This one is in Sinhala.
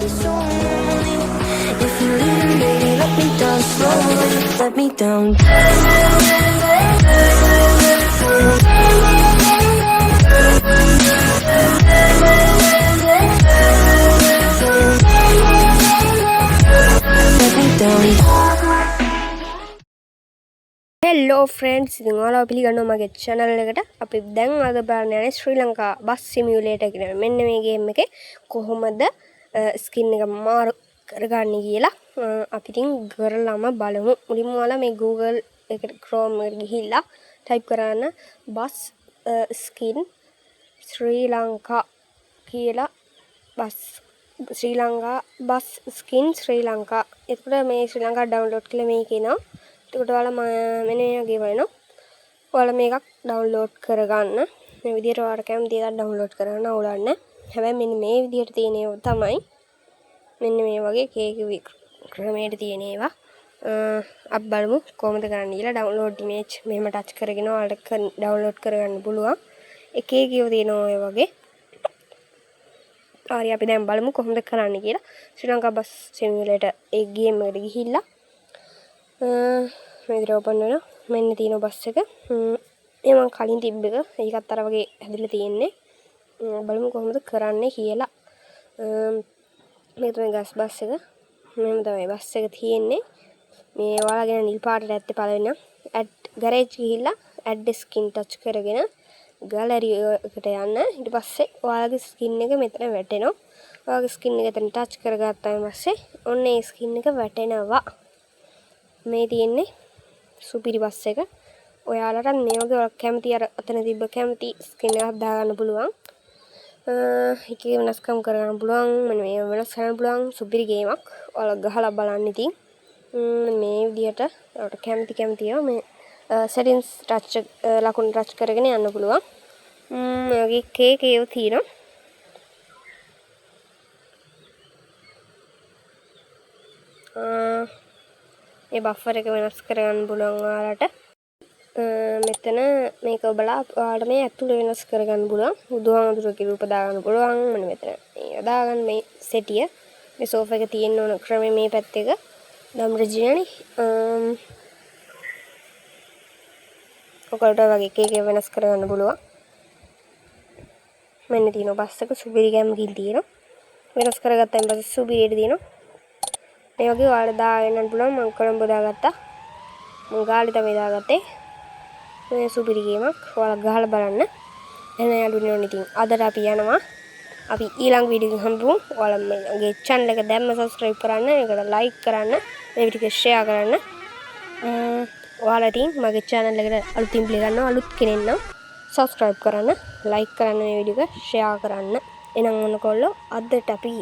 be so lonely. If you leave, baby, let me down slowly. Let me down. Let me down. Hello friends ඉතින් ඔයාලව පිළිගන්නවා මගේ channel එකට. අපි දැන් අද බලන්න යන්නේ ශ්‍රී ලංකා බස් සිමියුලේටර් කියන මෙන්න මේ ගේම් එකේ කොහොමද ස්කින් එක මාරු කරගන්නේ කියලා අපි ඉතින් කරලාම බලමු. මුලින්ම ඔයාලා මේ Google එකට Chrome එකට ගිහිල්ලා type කරන්න බස් ස්කින් ශ්‍රී ලංකා කියලා බස් ශ්‍රී ලංකා බස් ස්කින් ශ්‍රී ලංකා. එතකොට මේ ශ්‍රී ලංකා ඩවුන්ලෝඩ් කියලා මේක එනවා. එතකොට ඔයාලා මෙන්න මේ වගේ වෙනවා. ඔයාලා මේකක් ඩවුන්ලෝඩ් කරගන්න. මේ විදිහට ඔයාලා කැමති එකක් ඩවුන්ලෝඩ් කරගන්න අවුලක් නැහැ. හැබැයි මෙන්න මේ විදිහට තියෙන ඒවා තමයි මෙන්න මේ වගේ කේක් ක්‍රමයට තියෙන ඒවා. අපි බලමු කොහොමද කරන්න කියලා. ඩවුන්ලෝඩ් ඉමේජ් මෙහෙම ටච් කරගෙන ඔයාලට ඩවුන්ලෝඩ් කරගන්න පුළුවන්. එකේ කියව තියෙනවා ඔය වගේ. හරි අපි දැන් බලමු කොහොමද කරන්න කියලා. ශ්‍රී ලංකා බස් සිමියුලේටර් ඒ ගේම් එකට ගිහිල්ලා මේ විදිහට ඕපන් වෙනවා. මෙන්න තියෙන බස් එක. මේ මම කලින් තිබ්බ එක. ඒකත් අර වගේ හැදිලා තියෙන්නේ. බලමු කොහොමද කරන්නේ කියලා. මේක තමයි ගස් බස් එක. මෙහෙම තමයි බස් එක තියෙන්නේ. මේ ඔයාලගෙන නිල් පාටට ඇත්තේ පළවෙනි ඇඩ් ගෑරේජ් ගිහිල්ලා ඇඩ් ස්කින් ටච් කරගෙන ගැලරි එකට යන්න. ඊට පස්සේ ඔයාලගේ ස්කින් එක මෙතන වැටෙනවා. ඔයාලගේ ස්කින් එක එතන ටච් කරගත්තාම පස්සේ ඔන්න ඒ ස්කින් එක වැටෙනවා. මේ තියෙන්නේ සුපිරි බස් එක. ඔයාලට මේ වගේ ඔයාලා කැමති අර අතන තිබ්බ කැමති ස්කින් එකක් දාගන්න පුළුවන්. එකේ වෙනස්කම් කරගන්න පුළුවන්. මෙන්න මේ වෙනස් කරන්න පුළුවන් සුපිරි ගේමක්. ඔයාලා ගහලා බලන්න ඉතින්. මේ විදිහට ඔයාලට කැමති ඒවා මේ settings touch ලකුණු touch කරගෙන යන්න පුළුවන්. මේ වගේ කේක් ඒවා තියෙනවා. මේ බෆර් එක වෙනස් කරගන්න පුළුවන් ඔයාලට. මෙතන මේක ඔබලා ඔයාලට මේ ඇතුළේ වෙනස් කරගන්න පුළුවන්. බුදුහාමුදුරුවෝ රූප දාගන්න පුළුවන්. මෙන්න මෙතන මේ දාගන්න මේ සෙටිය. මේ සෝෆා එක තියෙන්න ඕන ක්‍රමය මේ පැත්ත එක. දම් රජිනනේ. ඔකට වගේ කේක් වෙනස් කරගන්න පුළුවන්. මෙන්න තියෙනවා බස් එක සුපිරි ගෑමකින් තියෙනවා. වෙනස් කරගත්තාම පස්සේ සුපිරියට තියෙනවා. මේ වගේ ඔයාලා දාගෙන පුළුවන්. මම කොළඹ දාගත්තා. මම ගාලේ තමයි දාගත්තේ. මේ සුපිරි ගේමක්. ඔයාලා ගහලා බලන්න. එහෙනම් යාළුවනේ ඉතින් අදට අපි යනවා. අපි ඊළඟ වීඩියෝ එකකින් හම්බුමු. ඔයාලා මගේ channel එක දැම්ම subscribe කරන්න. ඒකට like කරන්න. මේ වීඩියෝ එක share කරන්න. ඔයාලා ඉතින් මගේ channel එකට අලුතින් පිළිගන්නවා. අලුත් කෙනෙක් නම් subscribe කරන්න, like කරන්න, මේ වීඩියෝ එක share කරන්න. එහෙනම් මොනකොල්ලෝ අදට අපි